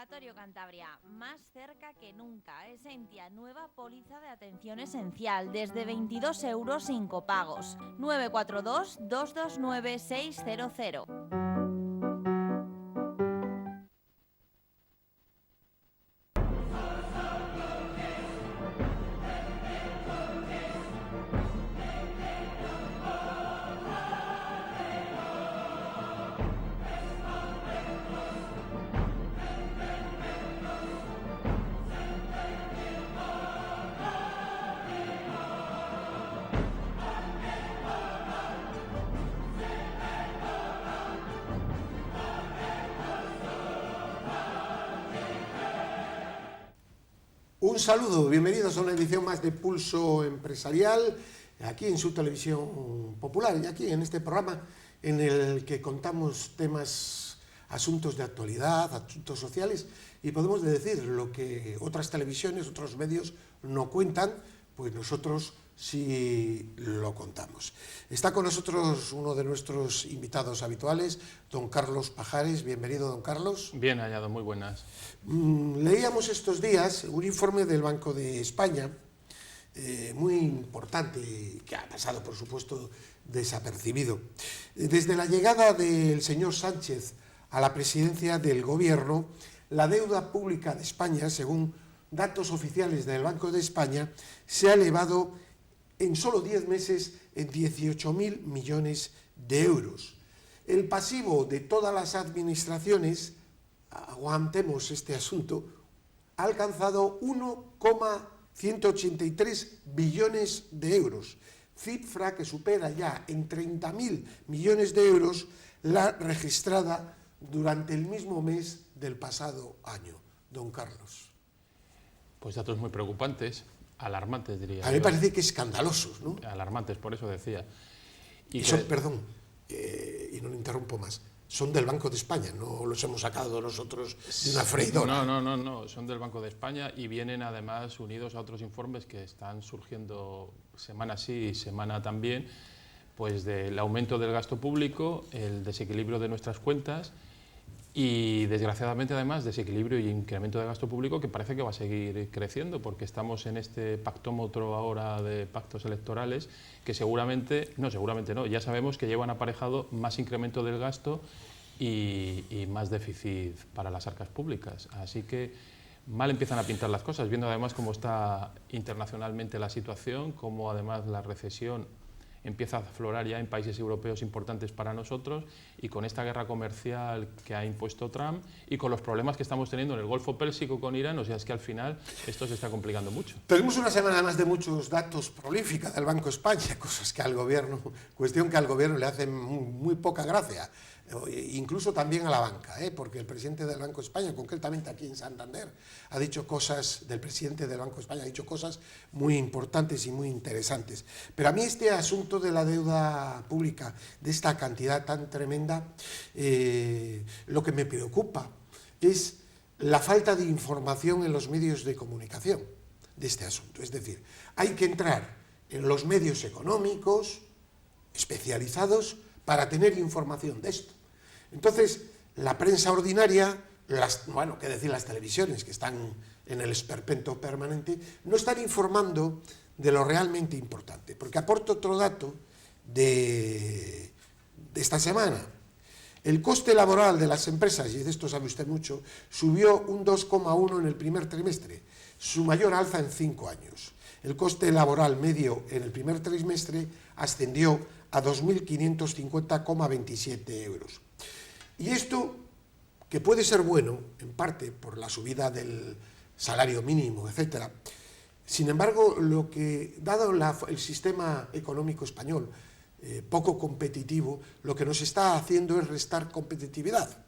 Ambulatorio Cantabria, más cerca que nunca. Esentia, nueva póliza de atención esencial, desde 22 euros sin copagos. 942-229-600. Un saludo, bienvenidos a una edición más de Pulso Empresarial, aquí en su televisión popular y aquí en este programa en el que contamos temas, asuntos de actualidad, asuntos sociales y podemos decir lo que otras televisiones, otros medios no cuentan, pues nosotros sí lo contamos. Está con nosotros uno de nuestros invitados habituales, don Carlos Pajares. Bienvenido, don Carlos. Bien hallado, muy buenas. Leíamos estos días un informe del Banco de España, muy importante, que ha pasado, por supuesto, desapercibido. Desde la llegada del señor Sánchez a la presidencia del Gobierno, la deuda pública de España, según datos oficiales del Banco de España, se ha elevado en solo 10 meses en 18.000 millones de euros. El pasivo de todas las administraciones, aguantemos este asunto, ha alcanzado 1,183 billones de euros, cifra que supera ya en 30.000 millones de euros la registrada durante el mismo mes del pasado año. Don Carlos. Pues datos muy preocupantes, alarmantes diría. A mí me parece que escandalosos, ¿no? Alarmantes, por eso decía. Y son, perdón, y no le interrumpo más, son del Banco de España, no los hemos sacado nosotros de una freidora. No, son del Banco de España y vienen además unidos a otros informes que están surgiendo semana sí y semana también, pues del aumento del gasto público, el desequilibrio de nuestras cuentas y desgraciadamente además desequilibrio y incremento de gasto público que parece que va a seguir creciendo porque estamos en este pactómetro ahora de pactos electorales que seguramente no, ya sabemos que llevan aparejado más incremento del gasto y más déficit para las arcas públicas. Así que mal empiezan a pintar las cosas, viendo además cómo está internacionalmente la situación, cómo además la recesión empieza a aflorar ya en países europeos importantes para nosotros y con esta guerra comercial que ha impuesto Trump y con los problemas que estamos teniendo en el Golfo Pérsico con Irán, o sea, es que al final esto se está complicando mucho. Tenemos una semana más de muchos datos prolífica del Banco de España, cosas que al gobierno, cuestión que al gobierno le hace muy poca gracia, incluso también a la banca, porque el presidente del Banco de España, concretamente aquí en Santander, ha dicho cosas, del presidente del Banco de España ha dicho cosas muy importantes y muy interesantes. Pero a mí este asunto de la deuda pública, de esta cantidad tan tremenda, lo que me preocupa es la falta de información en los medios de comunicación de este asunto. Es decir, hay que entrar en los medios económicos especializados para tener información de esto. Entonces, la prensa ordinaria, qué decir, las televisiones que están en el esperpento permanente, no están informando de lo realmente importante. Porque aporto otro dato de esta semana. El coste laboral de las empresas, y de esto sabe usted mucho, subió un 2,1 en el primer trimestre, su mayor alza en 5 años. El coste laboral medio en el primer trimestre ascendió a 2.550,27 euros. Y esto, que puede ser bueno, en parte por la subida del salario mínimo, etcétera, sin embargo, lo que, dado el sistema económico español, poco competitivo, lo que nos está haciendo es restar competitividad.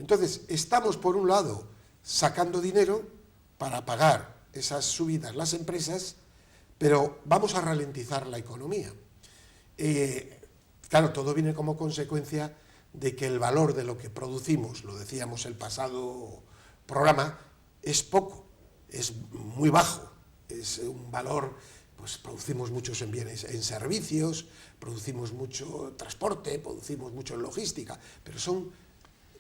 Entonces, estamos por un lado sacando dinero para pagar esas subidas las empresas, pero vamos a ralentizar la economía. Claro, todo viene como consecuencia de que el valor de lo que producimos, lo decíamos el pasado programa, es poco, es muy bajo, es un valor, pues producimos muchos en bienes, en servicios, producimos mucho transporte, producimos mucho en logística, pero son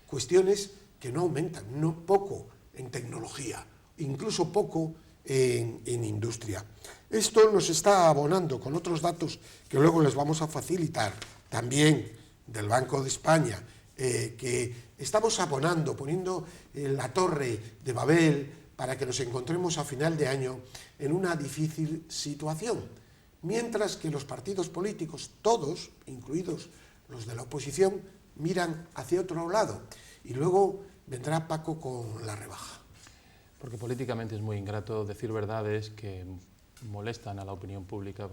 cuestiones que no aumentan, no poco en tecnología, incluso poco en industria. Esto nos está abonando con otros datos que luego les vamos a facilitar, también del Banco de España, que estamos abonando, poniendo la torre de Babel para que nos encontremos a final de año en una difícil situación, mientras que los partidos políticos, todos, incluidos los de la oposición, miran hacia otro lado. Y luego vendrá Paco con la rebaja. Porque políticamente es muy ingrato decir verdades que molestan a la opinión pública.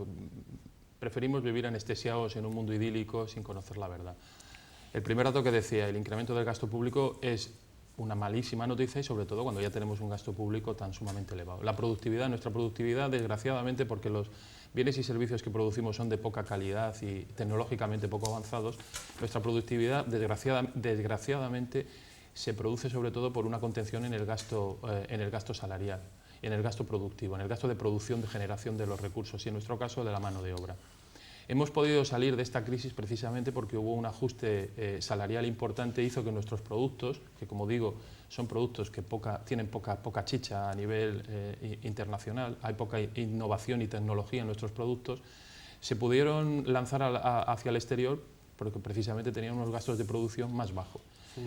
Preferimos vivir anestesiados en un mundo idílico sin conocer la verdad. El primer dato que decía, el incremento del gasto público, es una malísima noticia, y sobre todo cuando ya tenemos un gasto público tan sumamente elevado. La productividad, nuestra productividad, desgraciadamente, porque los bienes y servicios que producimos son de poca calidad y tecnológicamente poco avanzados, nuestra productividad, desgraciadamente, se produce sobre todo por una contención en el gasto salarial, en el gasto productivo, en el gasto de producción, de generación de los recursos y, en nuestro caso, de la mano de obra. Hemos podido salir de esta crisis precisamente porque hubo un ajuste salarial importante, hizo que nuestros productos, que como digo son productos que tienen poca chicha a nivel internacional, hay poca innovación y tecnología en nuestros productos, se pudieron lanzar hacia el exterior porque precisamente tenían unos gastos de producción más bajos. Sí.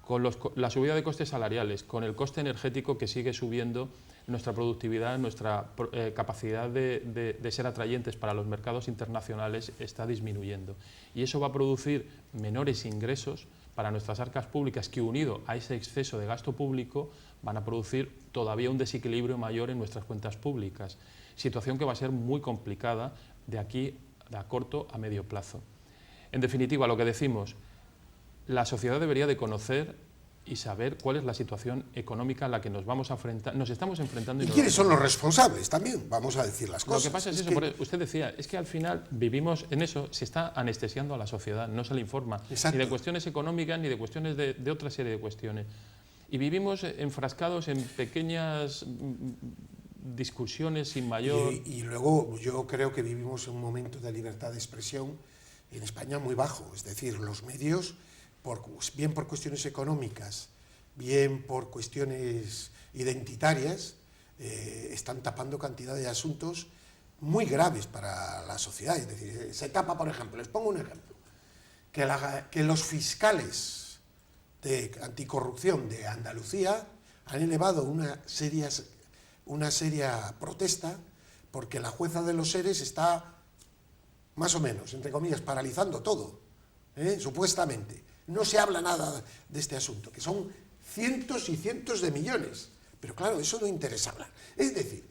Con la subida de costes salariales, con el coste energético que sigue subiendo, nuestra productividad, nuestra capacidad de ser atrayentes para los mercados internacionales está disminuyendo. Y eso va a producir menores ingresos para nuestras arcas públicas que, unido a ese exceso de gasto público, van a producir todavía un desequilibrio mayor en nuestras cuentas públicas. Situación que va a ser muy complicada de aquí a corto a medio plazo. En definitiva, lo que decimos, la sociedad debería de conocer y saber cuál es la situación económica a la que nos estamos enfrentando. ¿Y quiénes son los responsables también? Vamos a decir las cosas. Lo que pasa es eso, usted decía, es que al final vivimos en eso, se está anestesiando a la sociedad, no se le informa. Exacto. Ni de cuestiones económicas ni de cuestiones de otra serie de cuestiones. Y vivimos enfrascados en pequeñas discusiones sin mayor... Y luego yo creo que vivimos en un momento de libertad de expresión en España muy bajo, es decir, los medios... bien por cuestiones económicas, bien por cuestiones identitarias, están tapando cantidad de asuntos muy graves para la sociedad. Es decir, se tapa, por ejemplo, les pongo un ejemplo, que los fiscales de anticorrupción de Andalucía han elevado una seria protesta porque la jueza de los ERES está, más o menos, entre comillas, paralizando todo, supuestamente. No se habla nada de este asunto, que son cientos y cientos de millones. Pero claro, eso no interesa hablar. Es decir,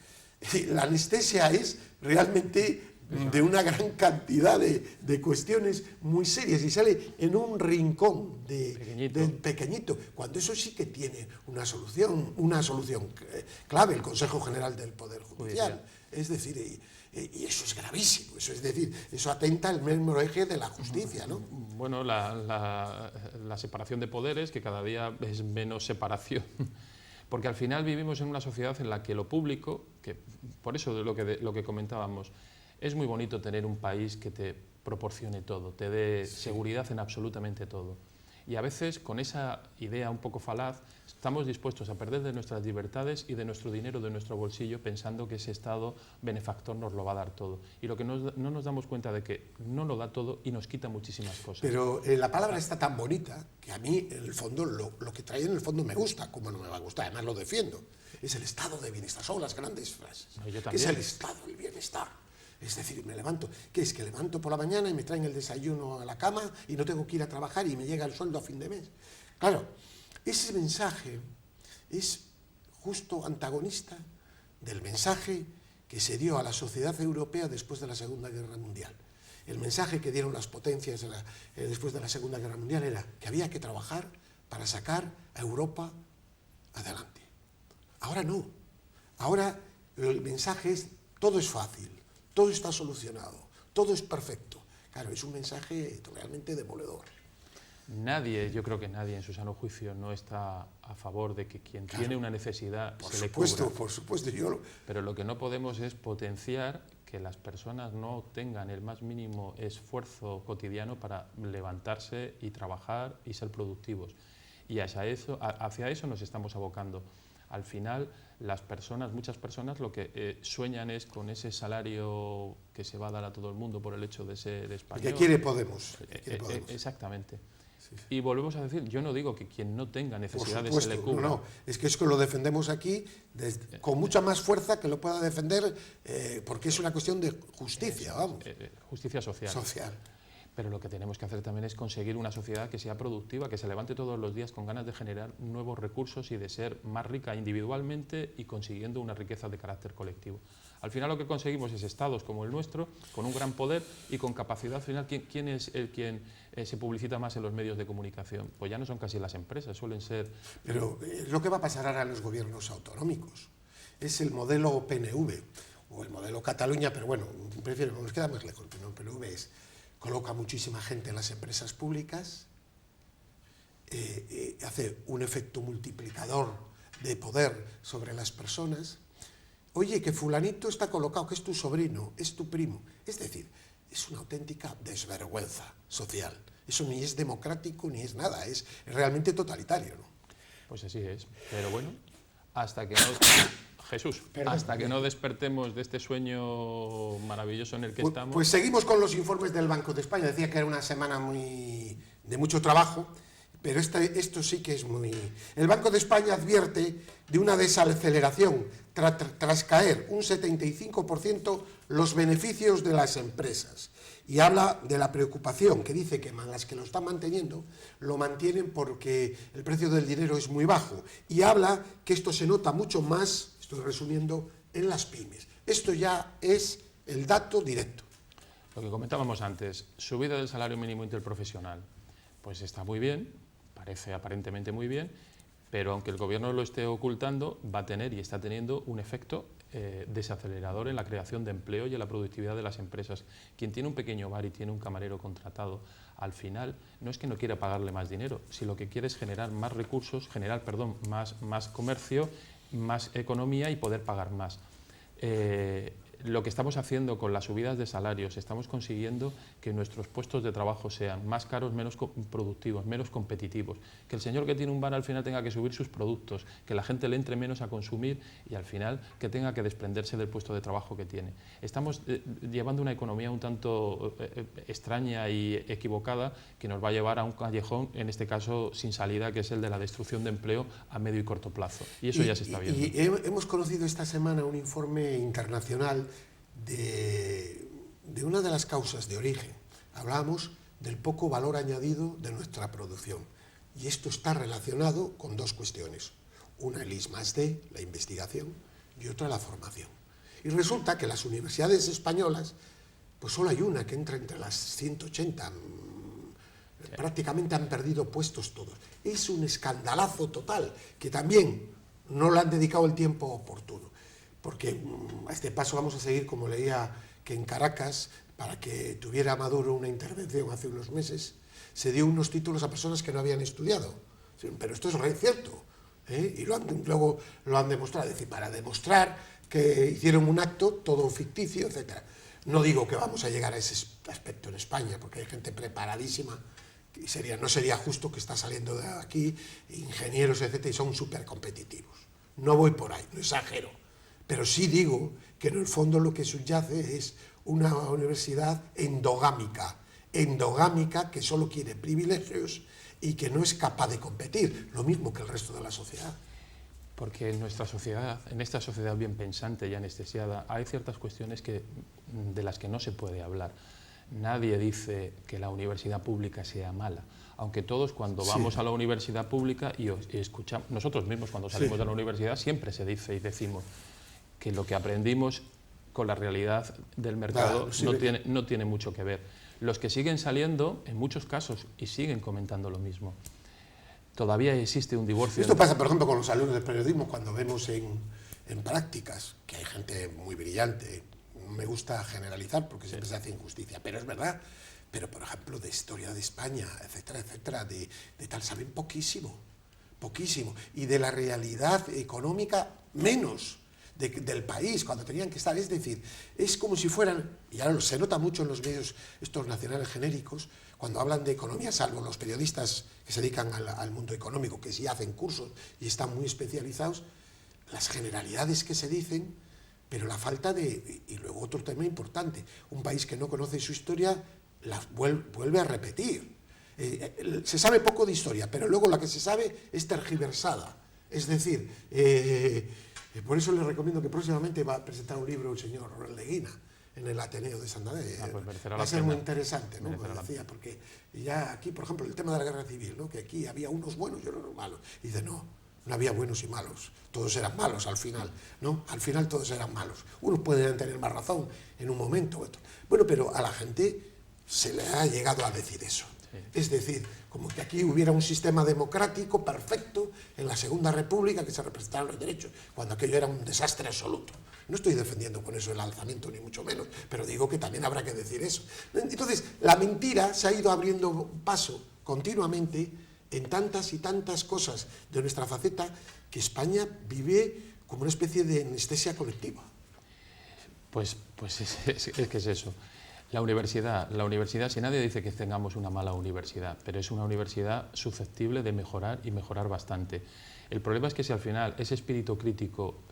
la anestesia es realmente de una gran cantidad de cuestiones muy serias y sale en un rincón pequeñito, cuando eso sí que tiene una solución clave, el Consejo General del Poder Judicial. Es decir, y eso es gravísimo, es decir, eso atenta al mismo eje de la justicia, ¿no? Bueno, la separación de poderes, que cada día es menos separación, porque al final vivimos en una sociedad en la que lo público, que por eso de lo que comentábamos, es muy bonito tener un país que te proporcione todo, te dé seguridad en absolutamente todo. Y a veces, con esa idea un poco falaz, estamos dispuestos a perder de nuestras libertades y de nuestro dinero, de nuestro bolsillo, pensando que ese Estado benefactor nos lo va a dar todo. Y lo que no nos damos cuenta de que no lo da todo y nos quita muchísimas cosas. Pero la palabra está tan bonita que a mí, en el fondo, lo que trae en el fondo me gusta, como no me va a gustar, además lo defiendo. Es el estado de bienestar, son las grandes frases. No, yo también. ¿Qué es el estado del bienestar? Es decir, me levanto, ¿qué es? Que levanto por la mañana y me traen el desayuno a la cama y no tengo que ir a trabajar y me llega el sueldo a fin de mes. Claro, ese mensaje es justo antagonista del mensaje que se dio a la sociedad europea después de la Segunda Guerra Mundial. El mensaje que dieron las potencias después de la Segunda Guerra Mundial era que había que trabajar para sacar a Europa adelante. Ahora no. Ahora el mensaje es todo es fácil. Todo está solucionado, todo es perfecto. Claro, es un mensaje realmente demoledor. Yo creo que nadie en su sano juicio no está a favor de que quien tiene una necesidad se le cubra. Por supuesto. Pero lo que no podemos es potenciar que las personas no tengan el más mínimo esfuerzo cotidiano para levantarse y trabajar y ser productivos. Y hacia eso nos estamos abocando. Al final, muchas personas lo que sueñan es con ese salario que se va a dar a todo el mundo por el hecho de ser español. Que quiere Podemos. Exactamente. Sí. Y volvemos a decir, yo no digo que quien no tenga necesidades supuesto, se le cubra. No, es que lo defendemos aquí con mucha más fuerza que lo pueda defender, porque es una cuestión de justicia, vamos. Justicia social. Pero lo que tenemos que hacer también es conseguir una sociedad que sea productiva, que se levante todos los días con ganas de generar nuevos recursos y de ser más rica individualmente y consiguiendo una riqueza de carácter colectivo. Al final lo que conseguimos es estados como el nuestro, con un gran poder y con capacidad final. ¿Quién es quien se publicita más en los medios de comunicación? Pues ya no son casi las empresas, suelen ser... Pero es lo que va a pasar ahora a los gobiernos autonómicos. Es el modelo PNV o el modelo Cataluña, pero bueno, prefiero, nos queda más lejos. El PNV coloca muchísima gente en las empresas públicas, hace un efecto multiplicador de poder sobre las personas. Oye, que fulanito está colocado, que es tu sobrino, es tu primo. Es decir, es una auténtica desvergüenza social. Eso ni es democrático ni es nada, es realmente totalitario, ¿no? Pues así es, pero bueno, hasta que no... Jesús, hasta que no despertemos de este sueño maravilloso en el que estamos... Pues seguimos con los informes del Banco de España. Decía que era una semana de mucho trabajo, pero esto sí que es muy... El Banco de España advierte de una desaceleración tras caer un 75% los beneficios de las empresas. Y habla de la preocupación, que dice que las que lo están manteniendo, lo mantienen porque el precio del dinero es muy bajo. Y habla que esto se nota mucho más, estoy resumiendo, en las pymes. Esto ya es el dato directo. Lo que comentábamos antes, subida del salario mínimo interprofesional, pues está muy bien, parece aparentemente muy bien, pero aunque el gobierno lo esté ocultando, va a tener y está teniendo un efecto desacelerador en la creación de empleo y en la productividad de las empresas. Quien tiene un pequeño bar y tiene un camarero contratado, al final no es que no quiera pagarle más dinero, si lo que quiere es generar más recursos, más comercio, más economía y poder pagar más. Lo que estamos haciendo con las subidas de salarios, estamos consiguiendo que nuestros puestos de trabajo sean más caros, menos productivos, menos competitivos, que el señor que tiene un bar al final tenga que subir sus productos, que la gente le entre menos a consumir y al final que tenga que desprenderse del puesto de trabajo que tiene. Estamos llevando una economía un tanto extraña y equivocada que nos va a llevar a un callejón, en este caso sin salida, que es el de la destrucción de empleo a medio y corto plazo. Y eso ya se está viendo. Y hemos conocido esta semana un informe internacional de una de las causas de origen. Hablábamos del poco valor añadido de nuestra producción. Y esto está relacionado con dos cuestiones. Una el I+D, la investigación, y otra la formación. Y resulta que las universidades españolas, pues solo hay una que entra entre las 180. Prácticamente han perdido puestos todos. Es un escandalazo total, que también no le han dedicado el tiempo oportuno. Porque a este paso vamos a seguir, como leía que en Caracas, para que tuviera Maduro una intervención hace unos meses, se dio unos títulos a personas que no habían estudiado. Pero esto es cierto, ¿eh? Y luego lo han demostrado. Es decir, para demostrar que hicieron un acto todo ficticio, etc. No digo que vamos a llegar a ese aspecto en España, porque hay gente preparadísima, y no sería justo que está saliendo de aquí, ingenieros, etc., y son súper competitivos. No voy por ahí, no exagero. Pero sí digo que en el fondo lo que subyace es una universidad endogámica que solo quiere privilegios y que no es capaz de competir, lo mismo que el resto de la sociedad. Porque en nuestra sociedad, en esta sociedad bien pensante y anestesiada, hay ciertas cuestiones de las que no se puede hablar. Nadie dice que la universidad pública sea mala, aunque todos cuando vamos a la universidad pública y escuchamos, nosotros mismos cuando salimos de la universidad siempre se dice y decimos que lo que aprendimos con la realidad del mercado no tiene mucho que ver. Los que siguen saliendo, en muchos casos, y siguen comentando lo mismo. Todavía existe un divorcio. Esto pasa, por ejemplo, con los alumnos de periodismo, cuando vemos en prácticas, que hay gente muy brillante. Me gusta generalizar porque siempre se hace injusticia, pero es verdad. Pero, por ejemplo, de historia de España, etcétera, etcétera, de tal, saben poquísimo. Y de la realidad económica, menos. del país, cuando tenían que estar. Es decir, es como si fueran, y ahora se nota mucho en los medios estos nacionales genéricos, cuando hablan de economía, salvo los periodistas que se dedican al mundo económico, que sí hacen cursos y están muy especializados, las generalidades que se dicen, pero la falta de... Y luego otro tema importante, un país que no conoce su historia las vuelve a repetir. Se sabe poco de historia, pero luego la que se sabe es tergiversada. Es decir, por eso les recomiendo que próximamente va a presentar un libro el señor Leguina en el Ateneo de Santander. Pues va a ser muy interesante, ¿no? Decía, porque ya aquí, por ejemplo, el tema de la guerra civil, ¿no? Que aquí había unos buenos y otros malos. Y dice, no había buenos y malos, todos eran malos al final, ¿no? Al final todos eran malos. Unos pueden tener más razón en un momento u otro. Bueno, pero a la gente se le ha llegado a decir eso. Sí. Es decir, como que aquí hubiera un sistema democrático perfecto en la Segunda República, que se representaran los derechos, cuando aquello era un desastre absoluto. No estoy defendiendo con eso el alzamiento, ni mucho menos, pero digo que también habrá que decir eso. Entonces, la mentira se ha ido abriendo paso continuamente en tantas y tantas cosas de nuestra faceta, que España vive como una especie de anestesia colectiva. Pues es que es eso. La universidad, si nadie dice que tengamos una mala universidad, pero es una universidad susceptible de mejorar y mejorar bastante. El problema es que si al final ese espíritu crítico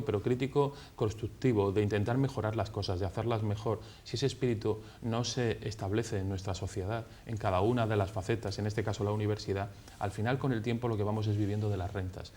pero crítico constructivo, de intentar mejorar las cosas, de hacerlas mejor, si ese espíritu no se establece en nuestra sociedad, en cada una de las facetas, en este caso la universidad, al final con el tiempo lo que vamos es viviendo de las rentas.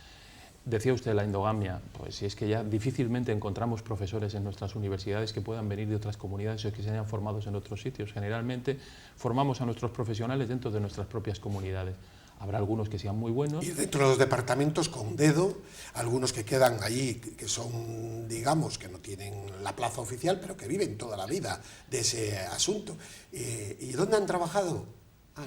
Decía usted la endogamia, pues si es que ya difícilmente encontramos profesores en nuestras universidades que puedan venir de otras comunidades o que se hayan formados en otros sitios. Generalmente formamos a nuestros profesionales dentro de nuestras propias comunidades. Habrá algunos que sean muy buenos. Y dentro de los departamentos con dedo, algunos que quedan allí, que son, digamos, que no tienen la plaza oficial, pero que viven toda la vida de ese asunto. ¿Y dónde han trabajado?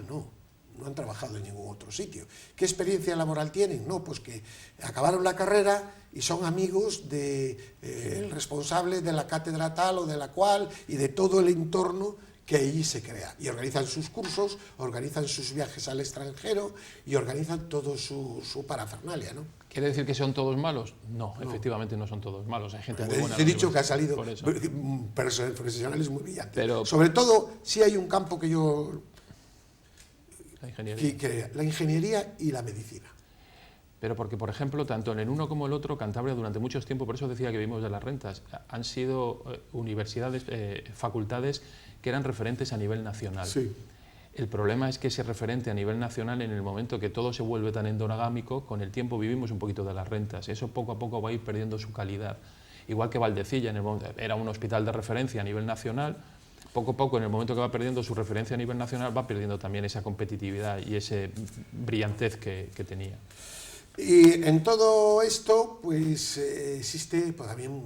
No han trabajado en ningún otro sitio. ¿Qué experiencia laboral tienen? No, pues que acabaron la carrera y son amigos del responsable de la cátedra tal o de la cual y de todo el entorno que allí se crea. Y organizan sus cursos, organizan sus viajes al extranjero y organizan todo su parafernalia, ¿no? ¿Quiere decir que son todos malos? No, efectivamente no son todos malos. Hay gente muy buena. He dicho que ha salido profesionales muy brillantes. Pero, sobre todo, sí hay un campo que yo... La ingeniería y la medicina. Pero porque, por ejemplo, tanto en el uno como el otro, Cantabria durante muchos tiempos, por eso decía que vivimos de las rentas, han sido universidades, facultades que eran referentes a nivel nacional. Sí. El problema es que ese referente a nivel nacional, en el momento que todo se vuelve tan endogámico, con el tiempo vivimos un poquito de las rentas. Eso poco a poco va a ir perdiendo su calidad. Igual que Valdecilla era un hospital de referencia a nivel nacional, poco a poco, en el momento que va perdiendo su referencia a nivel nacional, va perdiendo también esa competitividad y esa brillantez que tenía. Y en todo esto, pues existe también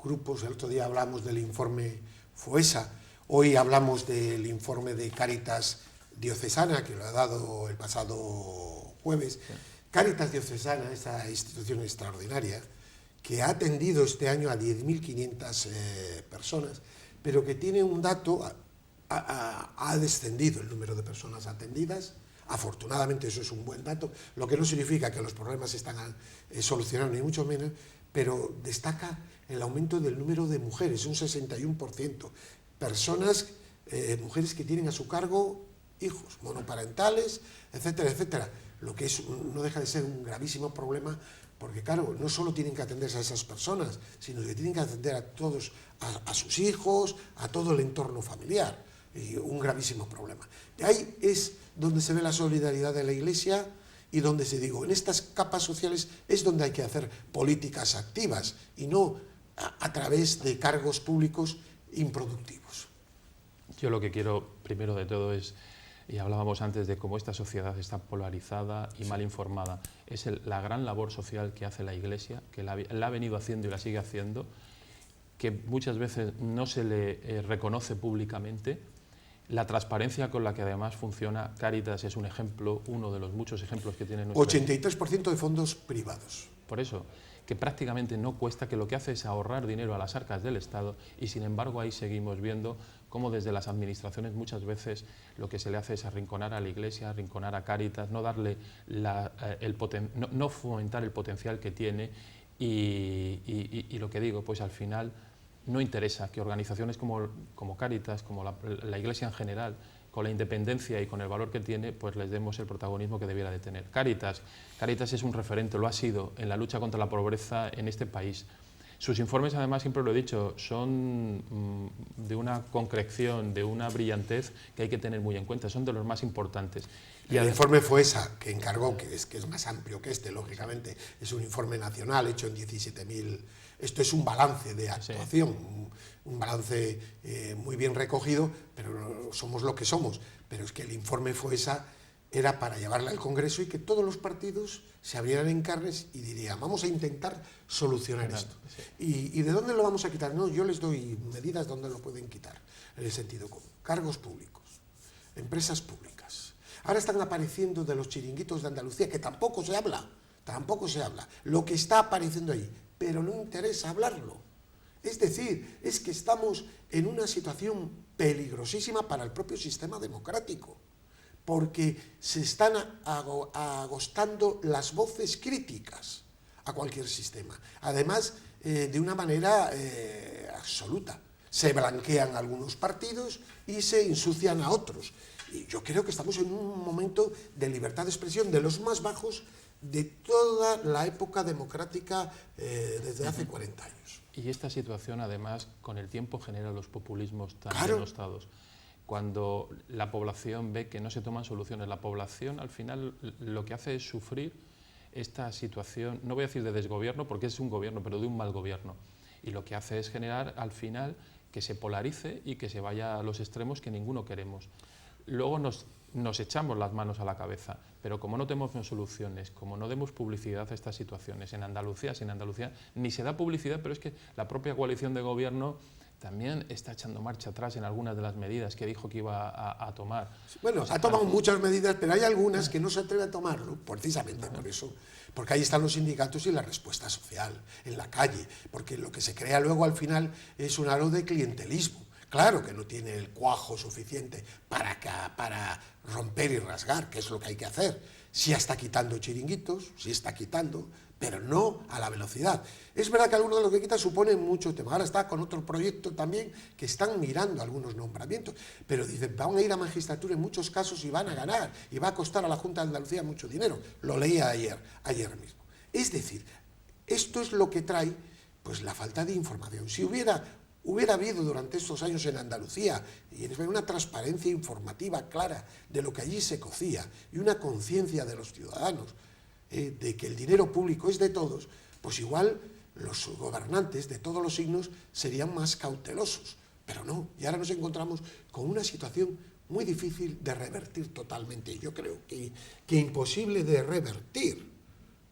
grupos. El otro día hablamos del informe FOESA, hoy hablamos del informe de Cáritas Diocesana, que lo ha dado el pasado jueves. Sí. Cáritas Diocesana, esa institución extraordinaria, que ha atendido este año a 10.500 personas, pero que tiene un dato, ha descendido el número de personas atendidas. Afortunadamente eso es un buen dato, lo que no significa que los problemas se están solucionando, ni mucho menos, pero destaca el aumento del número de mujeres, un 61%. Personas, mujeres que tienen a su cargo hijos monoparentales, etcétera, etcétera. Lo que no deja de ser un gravísimo problema, porque claro, no solo tienen que atenderse a esas personas, sino que tienen que atender a todos, a sus hijos, a todo el entorno familiar. Y un gravísimo problema. De ahí es donde se ve la solidaridad de la Iglesia y donde se digo, en estas capas sociales es donde hay que hacer políticas activas y no a través de cargos públicos improductivos. Yo lo que quiero, primero de todo, es, y hablábamos antes de cómo esta sociedad está polarizada y mal informada, es la gran labor social que hace la Iglesia, que la ha venido haciendo y la sigue haciendo, que muchas veces no se le reconoce públicamente. La transparencia con la que además funciona Cáritas es un ejemplo, uno de los muchos ejemplos que tiene nuestra... 83% de fondos privados. Por eso, que prácticamente no cuesta, que lo que hace es ahorrar dinero a las arcas del Estado y sin embargo ahí seguimos viendo cómo desde las administraciones muchas veces lo que se le hace es arrinconar a la Iglesia, arrinconar a Cáritas, no darle no fomentar el potencial que tiene y lo que digo, pues al final no interesa que organizaciones como Cáritas, como la Iglesia en general, con la independencia y con el valor que tiene, pues les demos el protagonismo que debiera de tener. Cáritas es un referente, lo ha sido, en la lucha contra la pobreza en este país. Sus informes, además, siempre lo he dicho, son de una concreción, de una brillantez que hay que tener muy en cuenta, son de los más importantes. Y el informe FOESA, que encargó, que es más amplio que este, lógicamente, es un informe nacional hecho en 17.000... Esto es un balance de actuación, un balance muy bien recogido, pero somos lo que somos. Pero es que el informe FOESA era para llevarle al Congreso y que todos los partidos se abrieran en carnes y dirían, vamos a intentar solucionar esto. ¿Y de dónde lo vamos a quitar? No, yo les doy medidas donde lo pueden quitar, en el sentido común. Cargos públicos, empresas públicas. Ahora están apareciendo de los chiringuitos de Andalucía, que tampoco se habla, lo que está apareciendo ahí, pero no interesa hablarlo. Es decir, es que estamos en una situación peligrosísima para el propio sistema democrático, porque se están agostando las voces críticas a cualquier sistema. Además, de una manera absoluta. Se blanquean algunos partidos y se ensucian a otros. Y yo creo que estamos en un momento de libertad de expresión de los más bajos de toda la época democrática desde hace 40 años. Y esta situación, además, con el tiempo genera los populismos tan denostados. Cuando la población ve que no se toman soluciones, la población al final lo que hace es sufrir esta situación, no voy a decir de desgobierno, porque es un gobierno, pero de un mal gobierno. Y lo que hace es generar al final que se polarice y que se vaya a los extremos que ninguno queremos. Luego nos echamos las manos a la cabeza, pero como no tenemos soluciones, como no demos publicidad a estas situaciones, en Andalucía ni se da publicidad, pero es que la propia coalición de gobierno también está echando marcha atrás en algunas de las medidas que dijo que iba a tomar. Bueno, ha tomado muchas medidas, pero hay algunas que no se atreve a tomarlo, precisamente por eso, porque ahí están los sindicatos y la respuesta social, en la calle, porque lo que se crea luego al final es un halo de clientelismo. Claro que no tiene el cuajo suficiente para romper y rasgar, que es lo que hay que hacer. Sí está quitando chiringuitos, sí está quitando, pero no a la velocidad. Es verdad que algunos de los que quita supone mucho tema. Ahora está con otro proyecto también que están mirando algunos nombramientos, pero dicen, van a ir a magistratura en muchos casos y van a ganar, y va a costar a la Junta de Andalucía mucho dinero. Lo leía ayer mismo. Es decir, esto es lo que trae pues la falta de información. Si hubiera habido durante estos años en Andalucía y una transparencia informativa clara de lo que allí se cocía y una conciencia de los ciudadanos de que el dinero público es de todos, pues igual los gobernantes de todos los signos serían más cautelosos. Pero no, y ahora nos encontramos con una situación muy difícil de revertir totalmente. Yo creo que imposible de revertir.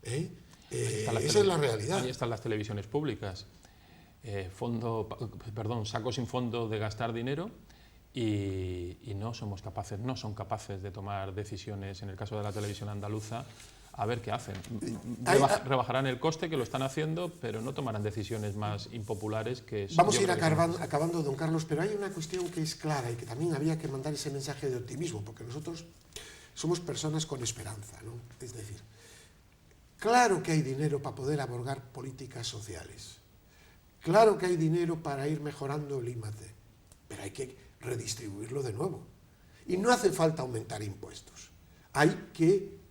Esa es la realidad. Ahí están las televisiones públicas. Saco sin fondo de gastar dinero y no son capaces de tomar decisiones, en el caso de la televisión andaluza, a ver qué hacen. Rebajarán el coste, que lo están haciendo, pero no tomarán decisiones más impopulares que... Vamos a ir acabando, don Carlos, pero hay una cuestión que es clara y que también había que mandar ese mensaje de optimismo, porque nosotros somos personas con esperanza, ¿no? Es decir, claro que hay dinero para poder abordar políticas sociales. Claro que hay dinero para ir mejorando el I+D, pero hay que redistribuirlo de nuevo. Y no hace falta aumentar impuestos. Hay que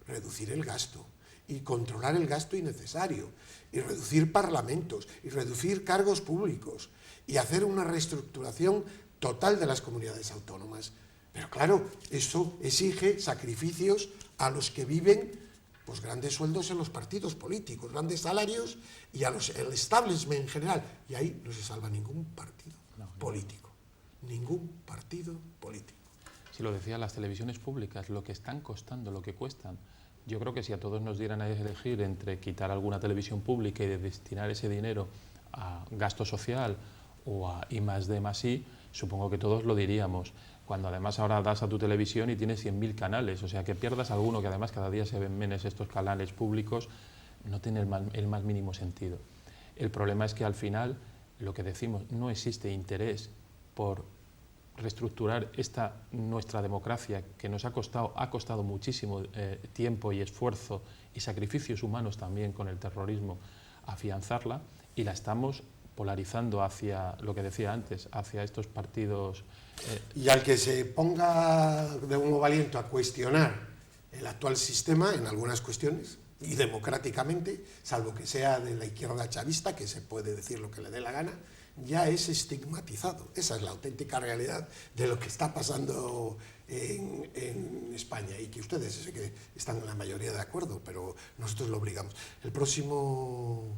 reducir el gasto y controlar el gasto innecesario, y reducir parlamentos, y reducir cargos públicos, y hacer una reestructuración total de las comunidades autónomas. Pero claro, eso exige sacrificios a los que viven pues grandes sueldos en los partidos políticos, grandes salarios y el establishment en general. Y ahí no se salva ningún partido político. Ningún partido político. Si lo decía, las televisiones públicas, lo que están costando, lo que cuestan. Yo creo que si a todos nos dieran a elegir entre quitar alguna televisión pública y destinar ese dinero a gasto social o a I+D+I, supongo que todos lo diríamos. Cuando además ahora das a tu televisión y tienes 100.000 canales, o sea que pierdas alguno, que además cada día se ven menos estos canales públicos, no tiene el más mínimo sentido. El problema es que al final, lo que decimos, no existe interés por reestructurar nuestra democracia, que nos ha costado muchísimo tiempo y esfuerzo y sacrificios humanos también con el terrorismo, afianzarla y la estamos polarizando hacia lo que decía antes, hacia estos partidos. Y al que se ponga de un valiento a cuestionar el actual sistema en algunas cuestiones, y democráticamente, salvo que sea de la izquierda chavista, que se puede decir lo que le dé la gana, ya es estigmatizado. Esa es la auténtica realidad de lo que está pasando en España, y que ustedes sé que están en la mayoría de acuerdo, pero nosotros lo obligamos. El próximo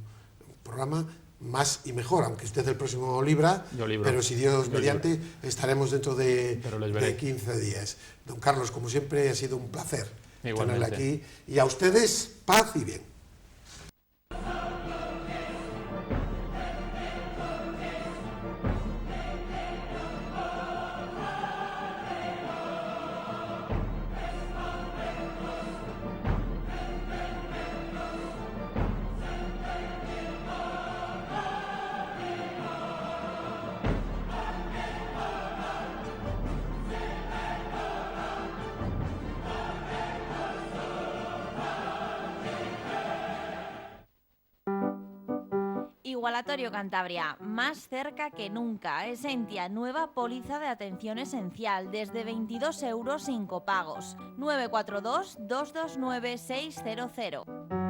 programa, más y mejor, aunque usted el próximo libra, pero si Dios mediante, estaremos dentro de 15 días. Don Carlos, como siempre, ha sido un placer tenerle aquí, y a ustedes, paz y bien. Igualatorio Cantabria, más cerca que nunca. Esentia, nueva póliza de atención esencial, desde 22 € sin copagos. 942 229 600.